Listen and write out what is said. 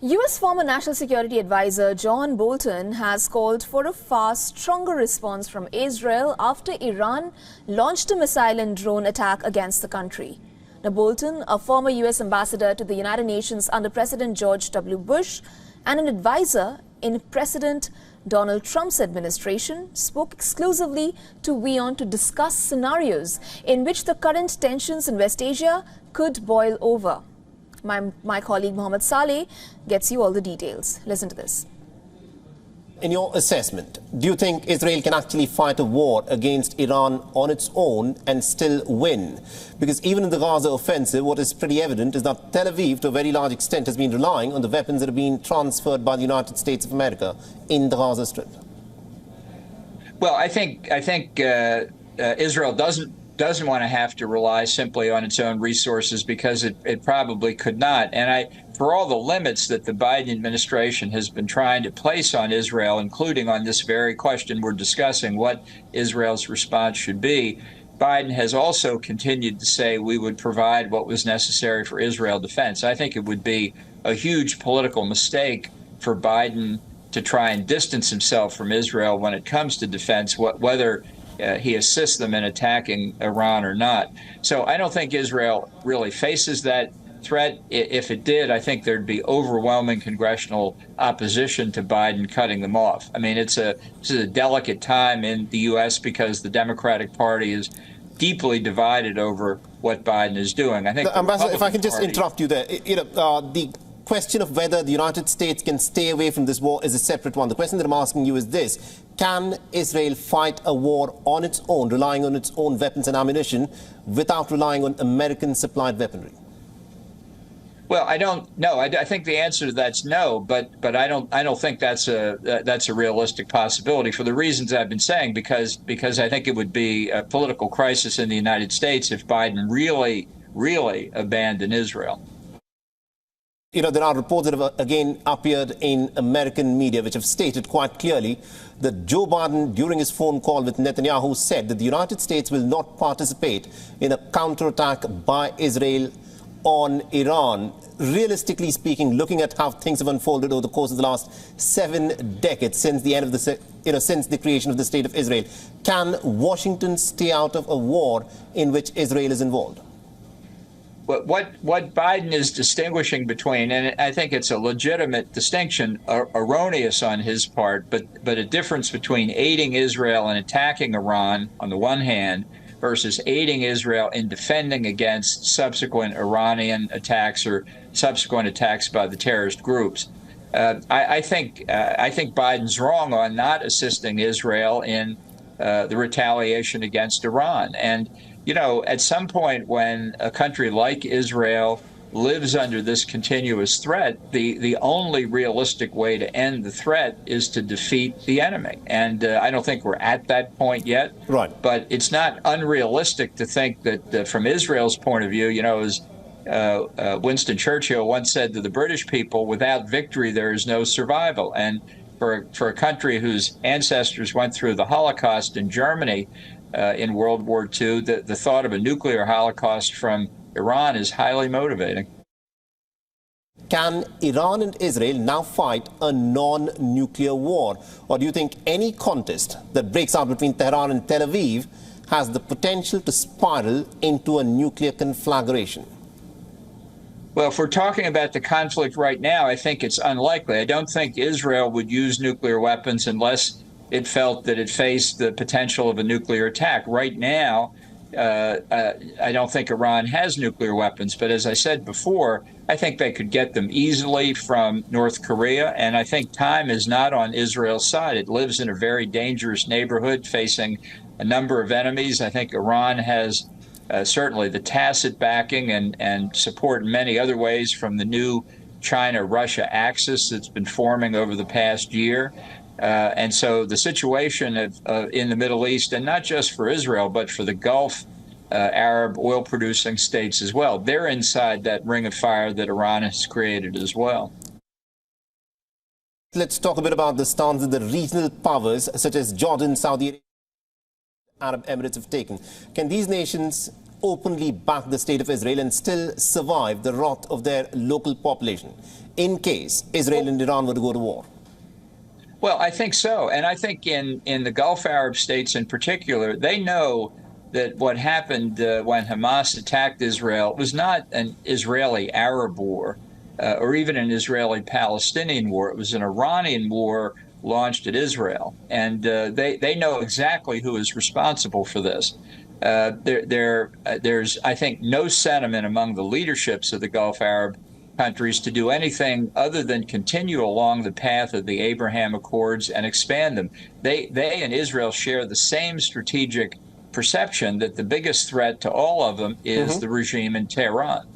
U.S. former National Security Advisor John Bolton has called for a far stronger response from Israel after Iran launched a missile and drone attack against the country. Now, Bolton, a former U.S. ambassador to the United Nations under President George W. Bush and an advisor in President Donald Trump's administration, spoke exclusively to WION to discuss scenarios in which the current tensions in West Asia could boil over. My colleague Mohammed Saleh gets you all the details. Listen to this. In your assessment, do you think Israel can actually fight a war against Iran on its own and still win? Because even in the Gaza offensive, what is pretty evident is that Tel Aviv, to a very large extent, has been relying on the weapons that have been transferred by the United States of America in the Gaza Strip. Well, I think Israel doesn't want to have to rely simply on its own resources, because it probably could not. And for all the limits that the Biden administration has been trying to place on Israel, including on this very question we're discussing, what Israel's response should be, Biden has also continued to say we would provide what was necessary for Israel defense. I think it would be a huge political mistake for Biden to try and distance himself from Israel when it comes to defense, whether he assists them in attacking Iran or not. So I don't think Israel really faces that threat. If it did, I think there'd be overwhelming congressional opposition to Biden cutting them off. I mean, this is a delicate time in the U.S. because the Democratic Party is deeply divided over what Biden is doing. I think, Ambassador, if I can just interrupt you there, the question of whether the United States can stay away from this war is a separate one. The question that I'm asking you is this: can Israel fight a war on its own, relying on its own weapons and ammunition, without relying on American-supplied weaponry? Well, I don't know. I think the answer to that's no, but I don't think that's a realistic possibility for the reasons I've been saying. Because I think it would be a political crisis in the United States if Biden really abandoned Israel. There are reports that have again appeared in American media which have stated quite clearly that Joe Biden, during his phone call with Netanyahu, said that the United States will not participate in a counterattack by Israel on Iran. Realistically speaking, looking at how things have unfolded over the course of the last 7 decades since the end of since the creation of the State of Israel, can Washington stay out of a war in which Israel is involved? What Biden is distinguishing between, and I think it's a legitimate distinction, erroneous on his part, but a difference between aiding Israel and attacking Iran on the one hand versus aiding Israel in defending against subsequent Iranian attacks or subsequent attacks by the terrorist groups. I think Biden's wrong on not assisting Israel in the retaliation against Iran. And at some point when a country like Israel lives under this continuous threat, the only realistic way to end the threat is to defeat the enemy. And I don't think we're at that point yet. Right. But it's not unrealistic to think that from Israel's point of view, as Winston Churchill once said to the British people, without victory, there is no survival. And for a country whose ancestors went through the Holocaust in Germany, in World War II, the thought of a nuclear holocaust from Iran is highly motivating. Can Iran and Israel now fight a non-nuclear war? Or do you think any contest that breaks out between Tehran and Tel Aviv has the potential to spiral into a nuclear conflagration? Well, if we're talking about the conflict right now, I think it's unlikely. I don't think Israel would use nuclear weapons unless it felt that it faced the potential of a nuclear attack. Right now, I don't think Iran has nuclear weapons. But as I said before, I think they could get them easily from North Korea. And I think time is not on Israel's side. It lives in a very dangerous neighborhood facing a number of enemies. I think Iran has certainly the tacit backing and support in many other ways from the new China-Russia axis that's been forming over the past year. And so the situation in the Middle East, and not just for Israel, but for the Gulf Arab oil-producing states as well, they're inside that ring of fire that Iran has created as well. Let's talk a bit about the stance that the regional powers, such as Jordan, Saudi Arabia, Arab Emirates have taken. Can these nations openly back the state of Israel and still survive the wrath of their local population in case Israel and Iran were to go to war? Well, I think so. And I think in the Gulf Arab states in particular, they know that what happened when Hamas attacked Israel was not an Israeli-Arab war or even an Israeli-Palestinian war. It was an Iranian war launched at Israel. And they know exactly who is responsible for this. There's, I think, no sentiment among the leaderships of the Gulf Arab countries to do anything other than continue along the path of the Abraham Accords and expand them. They and Israel share the same strategic perception that the biggest threat to all of them is the regime in Tehran.